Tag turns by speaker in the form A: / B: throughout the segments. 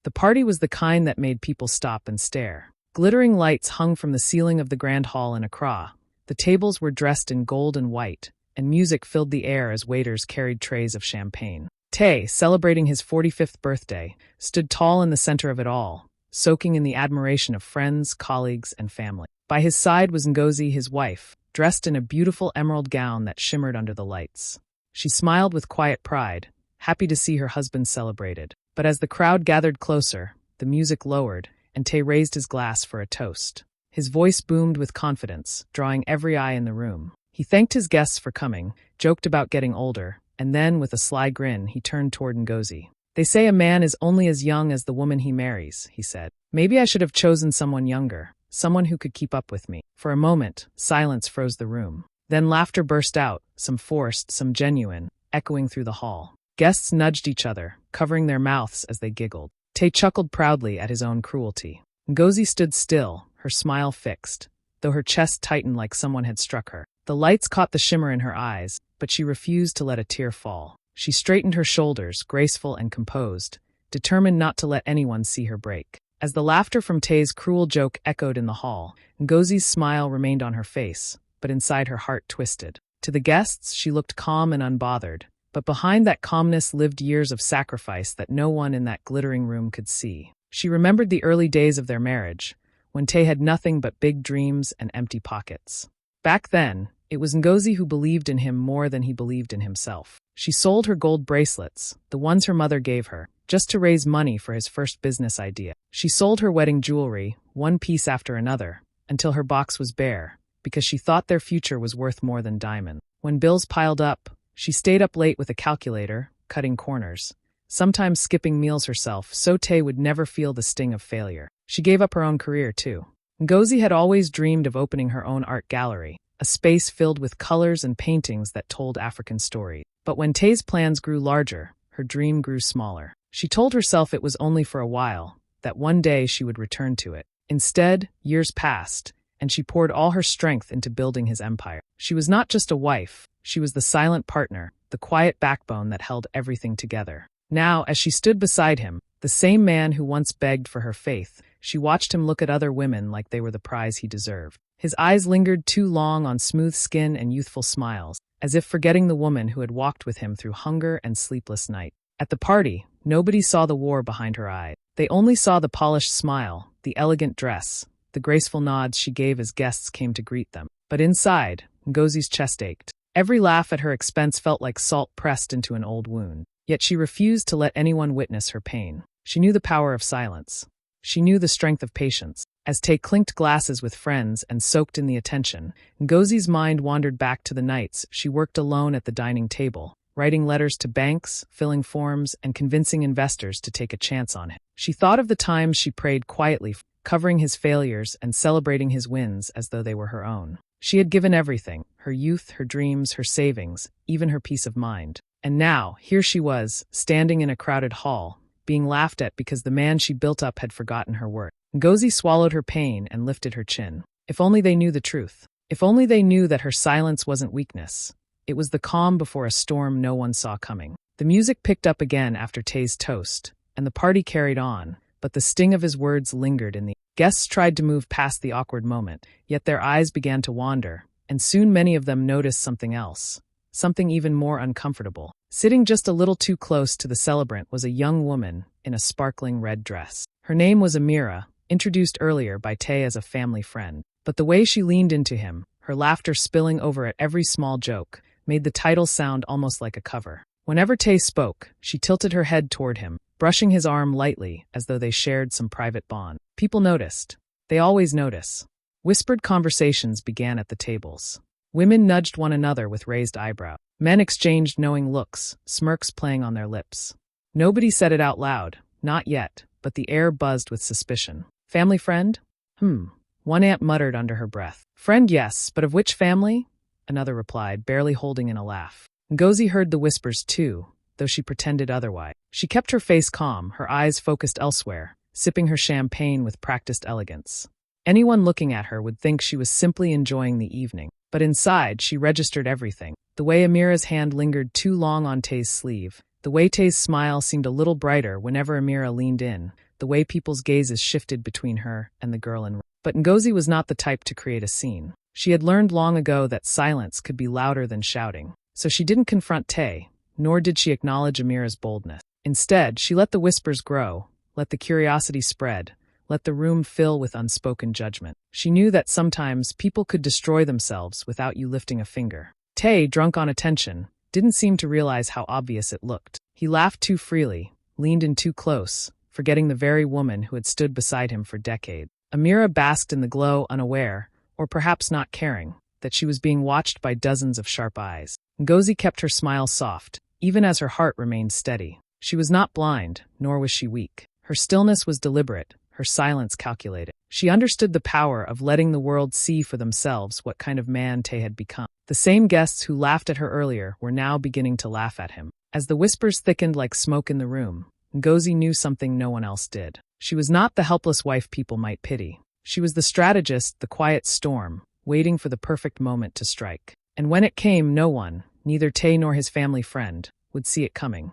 A: The party was the kind that made people stop and stare. Glittering lights hung from the ceiling of the grand hall in Accra. The tables were dressed in gold and white, and music filled the air as waiters carried trays of champagne. Tay, celebrating his 45th birthday, stood tall in the center of it all, soaking in the admiration of friends, colleagues, and family. By his side was Ngozi, his wife, dressed in a beautiful emerald gown that shimmered under the lights. She smiled with quiet pride, happy to see her husband celebrated. But as the crowd gathered closer, the music lowered, and Tay raised his glass for a toast. His voice boomed with confidence, drawing every eye in the room. He thanked his guests for coming, joked about getting older, and then, with a sly grin, he turned toward Ngozi. "They say a man is only as young as the woman he marries," he said. "Maybe I should have chosen someone younger, someone who could keep up with me." For a moment, silence froze the room. Then laughter burst out, some forced, some genuine, echoing through the hall. Guests nudged each other, covering their mouths as they giggled. Tay chuckled proudly at his own cruelty. Ngozi stood still, her smile fixed, though her chest tightened like someone had struck her. The lights caught the shimmer in her eyes, but she refused to let a tear fall. She straightened her shoulders, graceful and composed, determined not to let anyone see her break. As the laughter from Tay's cruel joke echoed in the hall, Ngozi's smile remained on her face, but inside her heart twisted. To the guests, she looked calm and unbothered, but behind that calmness lived years of sacrifice that no one in that glittering room could see. She remembered the early days of their marriage, when Tay had nothing but big dreams and empty pockets. Back then, it was Ngozi who believed in him more than he believed in himself. She sold her gold bracelets, the ones her mother gave her, just to raise money for his first business idea. She sold her wedding jewelry, one piece after another, until her box was bare, because she thought their future was worth more than diamonds. When bills piled up, she stayed up late with a calculator, cutting corners, sometimes skipping meals herself so Tay would never feel the sting of failure. She gave up her own career, too. Ngozi had always dreamed of opening her own art gallery, a space filled with colors and paintings that told African stories. But when Tay's plans grew larger, her dream grew smaller. She told herself it was only for a while, that one day she would return to it. Instead, years passed, and she poured all her strength into building his empire. She was not just a wife, she was the silent partner, the quiet backbone that held everything together. Now, as she stood beside him, the same man who once begged for her faith, she watched him look at other women like they were the prize he deserved. His eyes lingered too long on smooth skin and youthful smiles, as if forgetting the woman who had walked with him through hunger and sleepless nights. At the party, nobody saw the war behind her eyes. They only saw the polished smile, the elegant dress, the graceful nods she gave as guests came to greet them. But inside, Ngozi's chest ached. Every laugh at her expense felt like salt pressed into an old wound. Yet she refused to let anyone witness her pain. She knew the power of silence. She knew the strength of patience. As Tay clinked glasses with friends and soaked in the attention, Ngozi's mind wandered back to the nights she worked alone at the dining table, writing letters to banks, filling forms, and convincing investors to take a chance on him. She thought of the times she prayed quietly, covering his failures and celebrating his wins as though they were her own. She had given everything, her youth, her dreams, her savings, even her peace of mind. And now, here she was, standing in a crowded hall, being laughed at because the man she built up had forgotten her worth. Ngozi swallowed her pain and lifted her chin. If only they knew the truth. If only they knew that her silence wasn't weakness. It was the calm before a storm no one saw coming. The music picked up again after Tay's toast, and the party carried on, but the sting of his words lingered in the air. Guests tried to move past the awkward moment, yet their eyes began to wander, and soon many of them noticed something else, something even more uncomfortable. Sitting just a little too close to the celebrant was a young woman in a sparkling red dress. Her name was Amira, introduced earlier by Tay as a family friend. But the way she leaned into him, her laughter spilling over at every small joke, made the title sound almost like a cover. Whenever Tay spoke, she tilted her head toward him, brushing his arm lightly as though they shared some private bond. People noticed. They always notice. Whispered conversations began at the tables. Women nudged one another with raised eyebrows. Men exchanged knowing looks, smirks playing on their lips. Nobody said it out loud, not yet, but the air buzzed with suspicion. Family friend? One aunt muttered under her breath. Friend, yes, but of which family? Another replied, barely holding in a laugh. Ngozi heard the whispers too, though she pretended otherwise. She kept her face calm, her eyes focused elsewhere, sipping her champagne with practiced elegance. Anyone looking at her would think she was simply enjoying the evening. But inside, she registered everything. The way Amira's hand lingered too long on Tay's sleeve, The way Tay's smile seemed a little brighter whenever Amira leaned in, the way people's gazes shifted between her and the girl in red. But Ngozi was not the type to create a scene. She had learned long ago that silence could be louder than shouting. So she didn't confront Tay, nor did she acknowledge Amira's boldness. Instead, she let the whispers grow, let the curiosity spread, let the room fill with unspoken judgment. She knew that sometimes people could destroy themselves without you lifting a finger. Tay, drunk on attention, didn't seem to realize how obvious it looked. He laughed too freely, leaned in too close, forgetting the very woman who had stood beside him for decades. Amira basked in the glow, unaware, or perhaps not caring, that she was being watched by dozens of sharp eyes. Ngozi kept her smile soft, even as her heart remained steady. She was not blind, nor was she weak. Her stillness was deliberate, her silence calculated. She understood the power of letting the world see for themselves what kind of man Tay had become. The same guests who laughed at her earlier were now beginning to laugh at him. As the whispers thickened like smoke in the room, Ngozi knew something no one else did. She was not the helpless wife people might pity. She was the strategist, the quiet storm, waiting for the perfect moment to strike. And when it came, no one, neither Tay nor his family friend, would see it coming.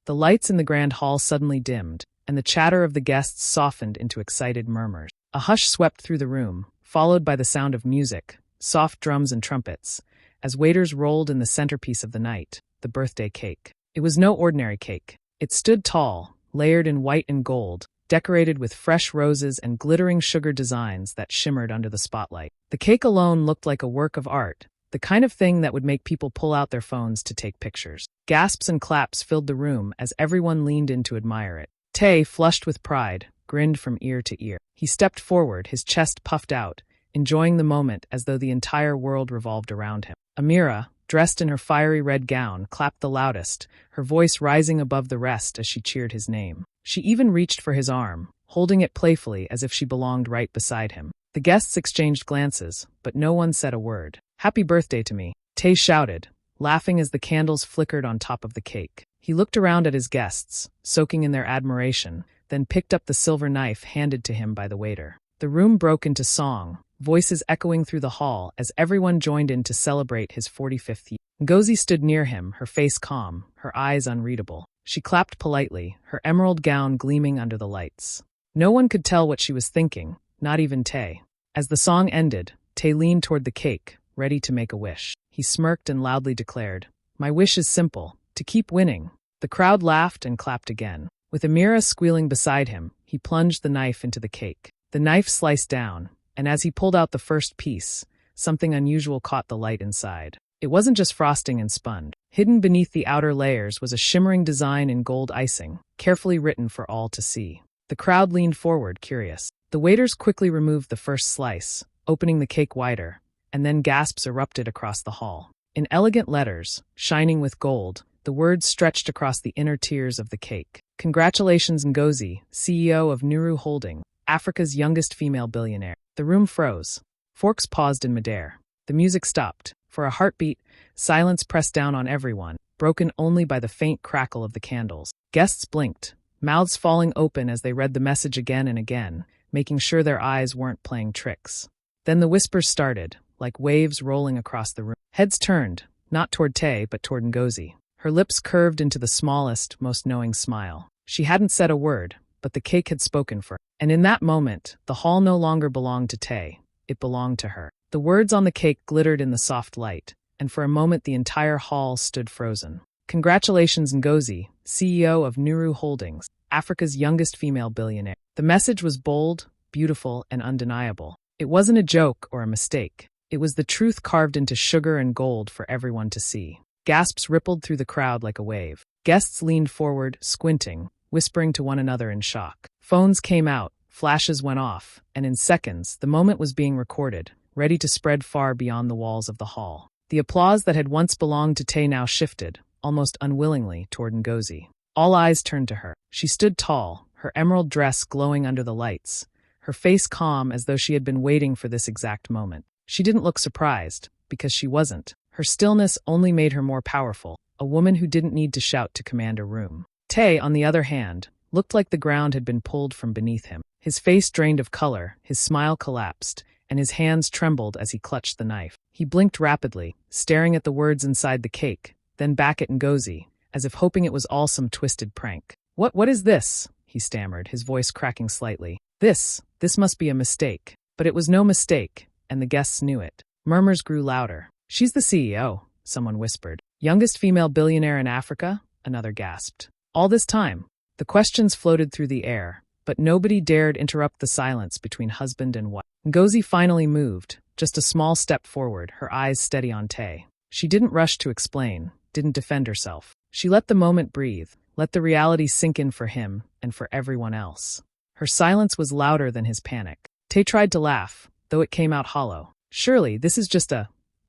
A: The lights in the grand hall suddenly dimmed, and the chatter of the guests softened into excited murmurs. A hush swept through the room, followed by the sound of music, soft drums and trumpets, as waiters rolled in the centerpiece of the night, the birthday cake. It was no ordinary cake. It stood tall, layered in white and gold, decorated with fresh roses and glittering sugar designs that shimmered under the spotlight. The cake alone looked like a work of art, the kind of thing that would make people pull out their phones to take pictures. Gasps and claps filled the room as everyone leaned in to admire it. Tay, flushed with pride, grinned from ear to ear. He stepped forward, his chest puffed out, enjoying the moment as though the entire world revolved around him. Amira, dressed in her fiery red gown, clapped the loudest, her voice rising above the rest as she cheered his name. She even reached for his arm, holding it playfully as if she belonged right beside him. The guests exchanged glances, but no one said a word. "Happy birthday to me," Tay shouted, laughing as the candles flickered on top of the cake. He looked around at his guests, soaking in their admiration, then picked up the silver knife handed to him by the waiter. The room broke into song, voices echoing through the hall as everyone joined in to celebrate his 45th year. Ngozi stood near him, her face calm, her eyes unreadable. She clapped politely, her emerald gown gleaming under the lights. No one could tell what she was thinking, not even Tay. As the song ended, Tay leaned toward the cake, ready to make a wish. He smirked and loudly declared, "My wish is simple, to keep winning." The crowd laughed and clapped again. With Amira squealing beside him, he plunged the knife into the cake. The knife sliced down, and as he pulled out the first piece, something unusual caught the light inside. It wasn't just frosting and sponge. Hidden beneath the outer layers was a shimmering design in gold icing, carefully written for all to see. The crowd leaned forward, curious. The waiters quickly removed the first slice, opening the cake wider, and then gasps erupted across the hall. In elegant letters, shining with gold, the words stretched across the inner tiers of the cake. "Congratulations, Ngozi, CEO of Nuru Holding, Africa's youngest female billionaire." The room froze. Forks paused in midair. The music stopped. For a heartbeat, silence pressed down on everyone, broken only by the faint crackle of the candles. Guests blinked, mouths falling open as they read the message again and again, making sure their eyes weren't playing tricks. Then the whispers started, like waves rolling across the room. Heads turned, not toward Tay, but toward Ngozi. Her lips curved into the smallest, most knowing smile. She hadn't said a word, but the cake had spoken for her. And in that moment, the hall no longer belonged to Tay. It belonged to her. The words on the cake glittered in the soft light, and for a moment the entire hall stood frozen. "Congratulations, Ngozi, CEO of Nuru Holdings, Africa's youngest female billionaire." The message was bold, beautiful, and undeniable. It wasn't a joke or a mistake. It was the truth carved into sugar and gold for everyone to see. Gasps rippled through the crowd like a wave. Guests leaned forward, squinting, whispering to one another in shock. Phones came out, flashes went off, and in seconds, the moment was being recorded, ready to spread far beyond the walls of the hall. The applause that had once belonged to Tay now shifted, almost unwillingly, toward Ngozi. All eyes turned to her. She stood tall, her emerald dress glowing under the lights, her face calm as though she had been waiting for this exact moment. She didn't look surprised, because she wasn't. Her stillness only made her more powerful, a woman who didn't need to shout to command a room. Tay, on the other hand, looked like the ground had been pulled from beneath him. His face drained of color, his smile collapsed, and his hands trembled as he clutched the knife. He blinked rapidly, staring at the words inside the cake, then back at Ngozi, as if hoping it was all some twisted prank. What is this? He stammered, his voice cracking slightly. This must be a mistake. But it was no mistake, and the guests knew it. Murmurs grew louder. She's the CEO, someone whispered. Youngest female billionaire in Africa? Another gasped. All this time, the questions floated through the air, but nobody dared interrupt the silence between husband and wife. Ngozi finally moved, just a small step forward, her eyes steady on Tay. She didn't rush to explain, didn't defend herself. She let the moment breathe, let the reality sink in for him and for everyone else. Her silence was louder than his panic. Tay tried to laugh, though it came out hollow. Surely, this is just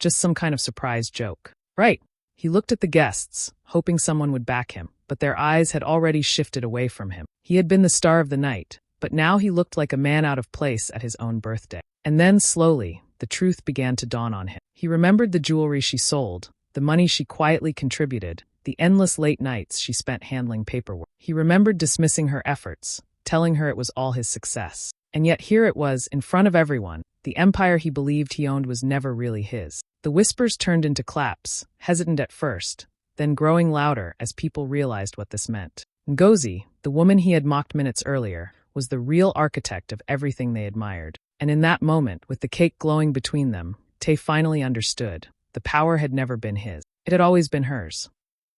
A: some kind of surprise joke. Right. He looked at the guests, hoping someone would back him, but their eyes had already shifted away from him. He had been the star of the night, but now he looked like a man out of place at his own birthday. And then, slowly, the truth began to dawn on him. He remembered the jewelry she sold, the money she quietly contributed, the endless late nights she spent handling paperwork. He remembered dismissing her efforts, telling her it was all his success. And yet here it was, in front of everyone, the empire he believed he owned was never really his. The whispers turned into claps, hesitant at first, then growing louder as people realized what this meant. Ngozi, the woman he had mocked minutes earlier, was the real architect of everything they admired. And in that moment, with the cake glowing between them, Tay finally understood. The power had never been his. It had always been hers.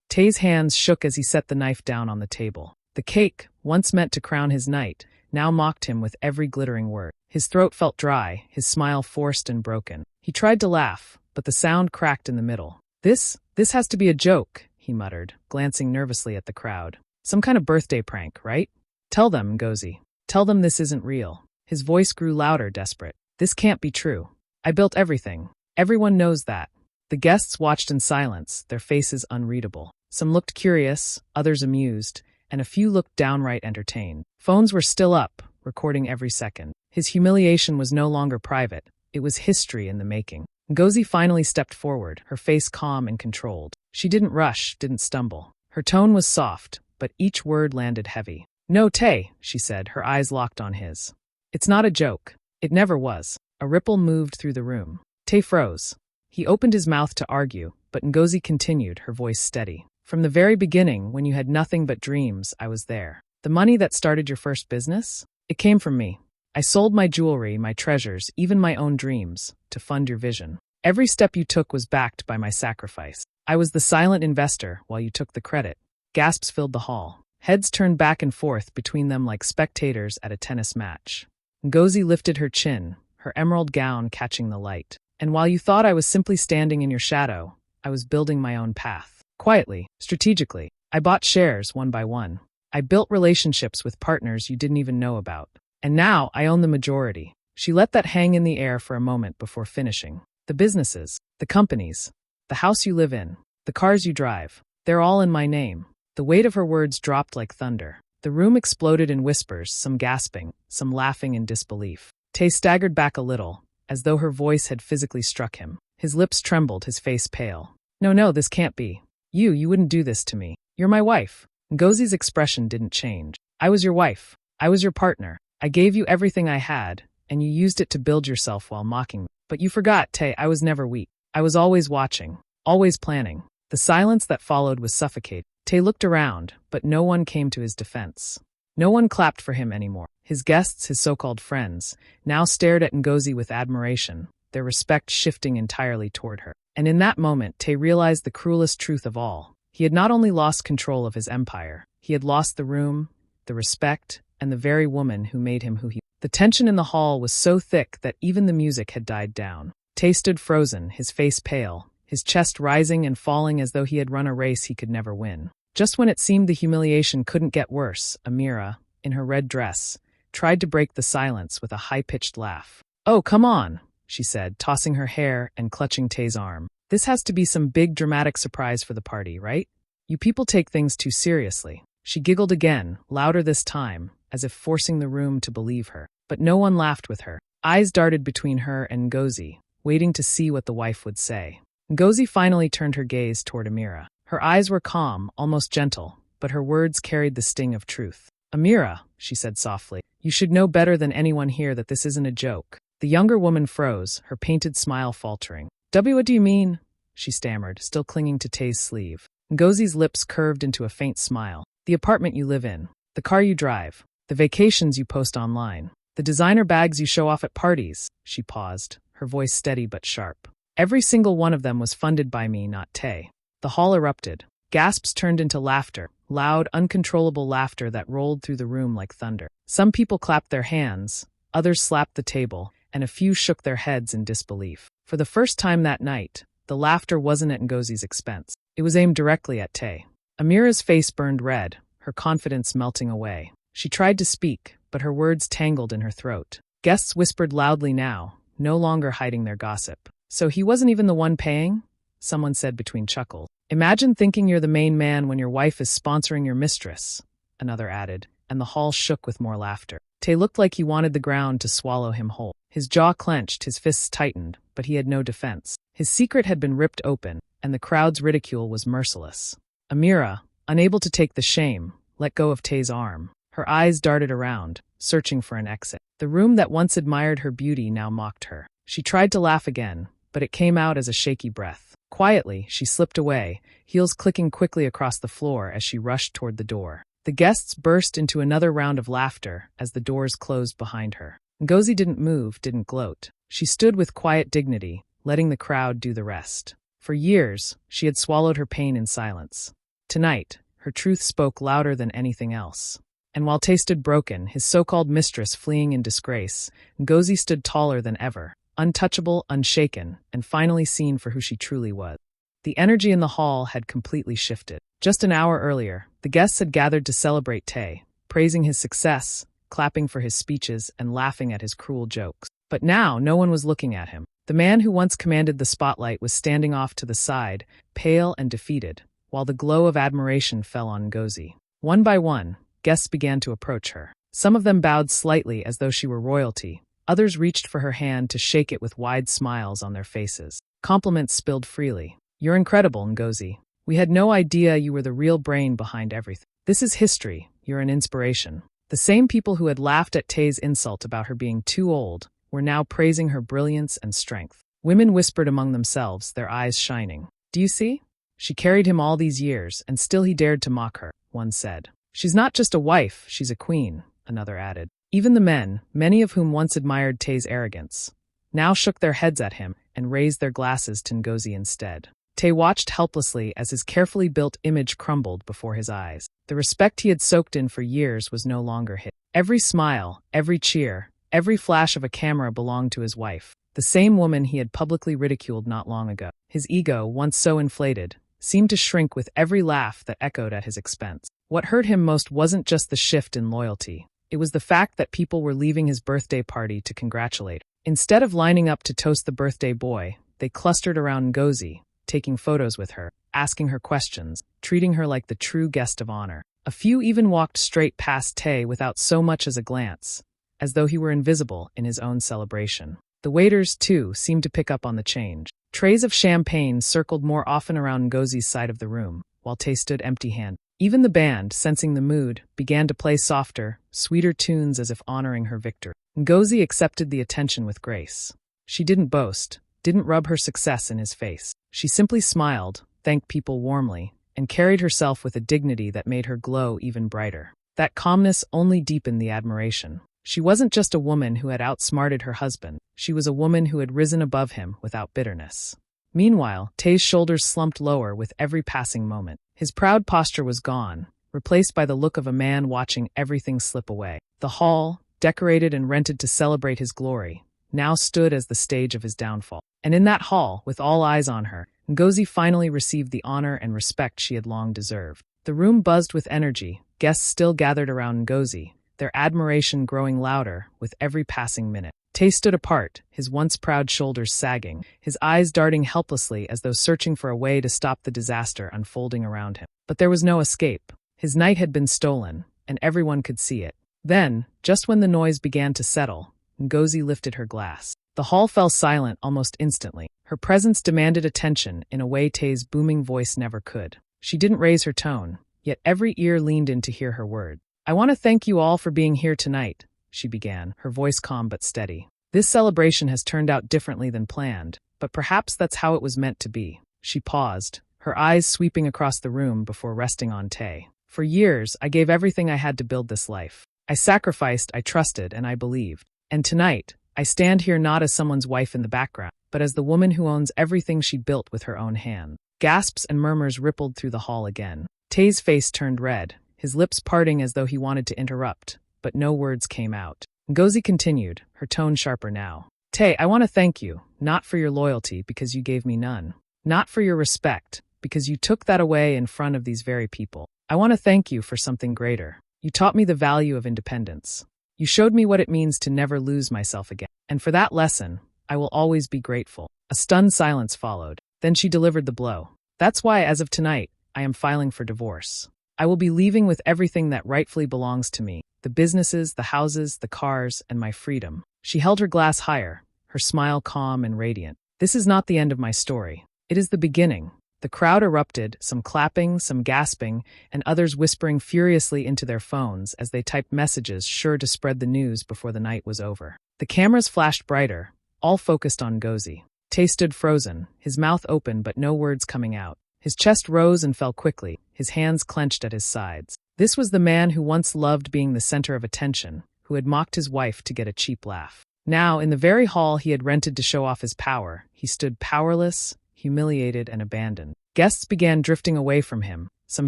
A: Tay's hands shook as he set the knife down on the table. The cake, once meant to crown his night, now mocked him with every glittering word. His throat felt dry, his smile forced and broken. He tried to laugh, but the sound cracked in the middle. This has to be a joke, he muttered, glancing nervously at the crowd. Some kind of birthday prank, right? Tell them, Ngozi. Tell them this isn't real. His voice grew louder, desperate. This can't be true. I built everything. Everyone knows that. The guests watched in silence, their faces unreadable. Some looked curious, others amused, and a few looked downright entertained. Phones were still up, recording every second. His humiliation was no longer private. It was history in the making. Ngozi finally stepped forward, her face calm and controlled. She didn't rush, didn't stumble. Her tone was soft, but each word landed heavy. No, Tay, she said, her eyes locked on his. It's not a joke. It never was. A ripple moved through the room. Tay froze. He opened his mouth to argue, but Ngozi continued, her voice steady. From the very beginning, when you had nothing but dreams, I was there. The money that started your first business? It came from me. I sold my jewelry, my treasures, even my own dreams, to fund your vision. Every step you took was backed by my sacrifice. I was the silent investor while you took the credit. Gasps filled the hall. Heads turned back and forth between them like spectators at a tennis match. Ngozi lifted her chin, her emerald gown catching the light. And while you thought I was simply standing in your shadow, I was building my own path. Quietly, strategically. I bought shares one by one. I built relationships with partners you didn't even know about. And now I own the majority. She let that hang in the air for a moment before finishing. The businesses, the companies, the house you live in, the cars you drive, they're all in my name. The weight of her words dropped like thunder. The room exploded in whispers, some gasping, some laughing in disbelief. Tay staggered back a little, as though her voice had physically struck him. His lips trembled, his face pale. No, this can't be. You wouldn't do this to me. You're my wife. Ngozi's expression didn't change. I was your wife. I was your partner. I gave you everything I had, and you used it to build yourself while mocking me. But you forgot, Tay, I was never weak. I was always watching, always planning. The silence that followed was suffocating. Tay looked around, but no one came to his defense. No one clapped for him anymore. His guests, his so-called friends, now stared at Ngozi with admiration, their respect shifting entirely toward her. And in that moment, Tay realized the cruelest truth of all. He had not only lost control of his empire, he had lost the room, the respect, and the very woman who made him who he was. The tension in the hall was so thick that even the music had died down. Tay stood frozen, his face pale, his chest rising and falling as though he had run a race he could never win. Just when it seemed the humiliation couldn't get worse, Amira, in her red dress, tried to break the silence with a high-pitched laugh. Oh, come on, she said, tossing her hair and clutching Tay's arm. This has to be some big dramatic surprise for the party, right? You people take things too seriously. She giggled again, louder this time, as if forcing the room to believe her. But no one laughed with her. Eyes darted between her and Ngozi, waiting to see what the wife would say. Ngozi finally turned her gaze toward Amira. Her eyes were calm, almost gentle, but her words carried the sting of truth. Amira, she said softly, you should know better than anyone here that this isn't a joke. The younger woman froze, her painted smile faltering. What do you mean? She stammered, still clinging to Tay's sleeve. Ngozi's lips curved into a faint smile. The apartment you live in, the car you drive, the vacations you post online, the designer bags you show off at parties. She paused, her voice steady but sharp. Every single one of them was funded by me, not Tay. The hall erupted. Gasps turned into laughter, loud, uncontrollable laughter that rolled through the room like thunder. Some people clapped their hands, others slapped the table, and a few shook their heads in disbelief. For the first time that night, the laughter wasn't at Ngozi's expense. It was aimed directly at Tay. Amira's face burned red, her confidence melting away. She tried to speak, but her words tangled in her throat. Guests whispered loudly now, no longer hiding their gossip. So he wasn't even the one paying? Someone said between chuckles. Imagine thinking you're the main man when your wife is sponsoring your mistress, another added, and the hall shook with more laughter. Tay looked like he wanted the ground to swallow him whole. His jaw clenched, his fists tightened, but he had no defense. His secret had been ripped open, and the crowd's ridicule was merciless. Amira, unable to take the shame, let go of Tay's arm. Her eyes darted around, searching for an exit. The room that once admired her beauty now mocked her. She tried to laugh again, but it came out as a shaky breath. Quietly, she slipped away, heels clicking quickly across the floor as she rushed toward the door. The guests burst into another round of laughter as the doors closed behind her. Ngozi didn't move, didn't gloat. She stood with quiet dignity, letting the crowd do the rest. For years, she had swallowed her pain in silence. Tonight, her truth spoke louder than anything else. And while Tay stood broken, his so-called mistress fleeing in disgrace, Ngozi stood taller than ever, untouchable, unshaken, and finally seen for who she truly was. The energy in the hall had completely shifted. Just an hour earlier, the guests had gathered to celebrate Tay, praising his success, clapping for his speeches, and laughing at his cruel jokes. But now, no one was looking at him. The man who once commanded the spotlight was standing off to the side, pale and defeated, while the glow of admiration fell on Ngozi. One by one, guests began to approach her. Some of them bowed slightly as though she were royalty. Others reached for her hand to shake it with wide smiles on their faces. Compliments spilled freely. "You're incredible, Ngozi. We had no idea you were the real brain behind everything. This is history. You're an inspiration." The same people who had laughed at Tay's insult about her being too old were now praising her brilliance and strength. Women whispered among themselves, their eyes shining. "Do you see? She carried him all these years, and still he dared to mock her," one said. "She's not just a wife, she's a queen," another added. Even the men, many of whom once admired Tay's arrogance, now shook their heads at him and raised their glasses to Ngozi instead. Tay watched helplessly as his carefully built image crumbled before his eyes. The respect he had soaked in for years was no longer his. Every smile, every cheer, every flash of a camera belonged to his wife, the same woman he had publicly ridiculed not long ago. His ego, once so inflated, seemed to shrink with every laugh that echoed at his expense. What hurt him most wasn't just the shift in loyalty. It was the fact that people were leaving his birthday party to congratulate her. Instead of lining up to toast the birthday boy, they clustered around Ngozi, taking photos with her, asking her questions, treating her like the true guest of honor. A few even walked straight past Tay without so much as a glance, as though he were invisible in his own celebration. The waiters, too, seemed to pick up on the change. Trays of champagne circled more often around Ngozi's side of the room, while Tay stood empty-handed. Even the band, sensing the mood, began to play softer, sweeter tunes as if honoring her victory. Ngozi accepted the attention with grace. She didn't boast, didn't rub her success in his face. She simply smiled, thanked people warmly, and carried herself with a dignity that made her glow even brighter. That calmness only deepened the admiration. She wasn't just a woman who had outsmarted her husband. She was a woman who had risen above him without bitterness. Meanwhile, Tay's shoulders slumped lower with every passing moment. His proud posture was gone, replaced by the look of a man watching everything slip away. The hall, decorated and rented to celebrate his glory, now stood as the stage of his downfall. And in that hall, with all eyes on her, Ngozi finally received the honor and respect she had long deserved. The room buzzed with energy, guests still gathered around Ngozi, their admiration growing louder with every passing minute. Tay stood apart, his once proud shoulders sagging, his eyes darting helplessly as though searching for a way to stop the disaster unfolding around him. But there was no escape. His night had been stolen, and everyone could see it. Then, just when the noise began to settle, Ngozi lifted her glass. The hall fell silent almost instantly. Her presence demanded attention in a way Tay's booming voice never could. She didn't raise her tone, yet every ear leaned in to hear her words. "I want to thank you all for being here tonight," she began, her voice calm but steady. "This celebration has turned out differently than planned, but perhaps that's how it was meant to be." She paused, her eyes sweeping across the room before resting on Tay. For years, I gave everything I had to build this life. I sacrificed, I trusted, and I believed. And tonight, I stand here not as someone's wife in the background, but as the woman who owns everything she built with her own hand. Gasps and murmurs rippled through the hall again. Tay's face turned red, his lips parting as though he wanted to interrupt, but no words came out. Ngozi continued, her tone sharper now. Tay, I want to thank you, not for your loyalty because you gave me none. Not for your respect, because you took that away in front of these very people. I want to thank you for something greater. You taught me the value of independence. You showed me what it means to never lose myself again. And for that lesson, I will always be grateful. A stunned silence followed. Then she delivered the blow. That's why, as of tonight, I am filing for divorce. I will be leaving with everything that rightfully belongs to me. The businesses, the houses, the cars, and my freedom. She held her glass higher, her smile calm and radiant. This is not the end of my story. It is the beginning. The crowd erupted, some clapping, some gasping, and others whispering furiously into their phones as they typed messages sure to spread the news before the night was over. The cameras flashed brighter, all focused on Ngozi. Tay stood frozen, his mouth open but no words coming out. His chest rose and fell quickly, his hands clenched at his sides. This was the man who once loved being the center of attention, who had mocked his wife to get a cheap laugh. Now, in the very hall he had rented to show off his power, he stood powerless, humiliated and abandoned. Guests began drifting away from him, some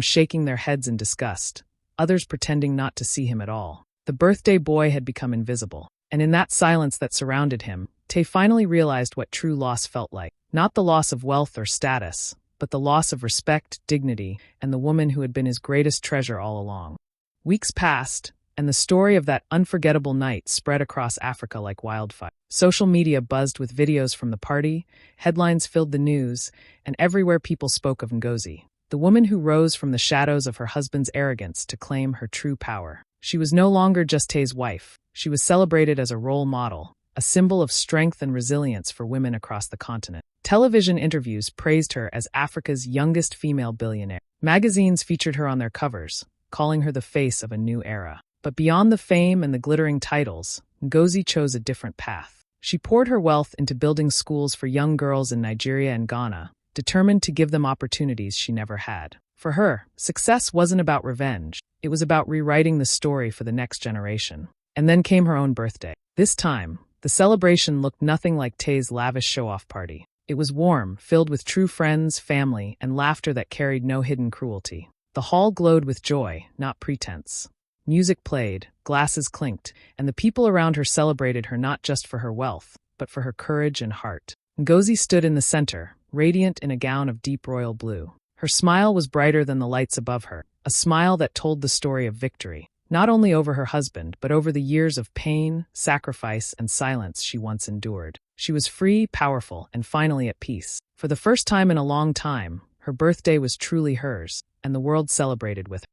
A: shaking their heads in disgust, others pretending not to see him at all. The birthday boy had become invisible, and in that silence that surrounded him, Tay finally realized what true loss felt like. Not the loss of wealth or status, but the loss of respect, dignity, and the woman who had been his greatest treasure all along. Weeks passed, and the story of that unforgettable night spread across Africa like wildfire. Social media buzzed with videos from the party, headlines filled the news, and everywhere people spoke of Ngozi, the woman who rose from the shadows of her husband's arrogance to claim her true power. She was no longer just Tay's wife. She was celebrated as a role model, a symbol of strength and resilience for women across the continent. Television interviews praised her as Africa's youngest female billionaire. Magazines featured her on their covers, calling her the face of a new era. But beyond the fame and the glittering titles, Ngozi chose a different path. She poured her wealth into building schools for young girls in Nigeria and Ghana, determined to give them opportunities she never had. For her, success wasn't about revenge. It was about rewriting the story for the next generation. And then came her own birthday. This time, the celebration looked nothing like Tay's lavish show-off party. It was warm, filled with true friends, family, and laughter that carried no hidden cruelty. The hall glowed with joy, not pretense. Music played, glasses clinked, and the people around her celebrated her not just for her wealth, but for her courage and heart. Ngozi stood in the center, radiant in a gown of deep royal blue. Her smile was brighter than the lights above her, a smile that told the story of victory, not only over her husband, but over the years of pain, sacrifice, and silence she once endured. She was free, powerful, and finally at peace. For the first time in a long time, her birthday was truly hers, and the world celebrated with her.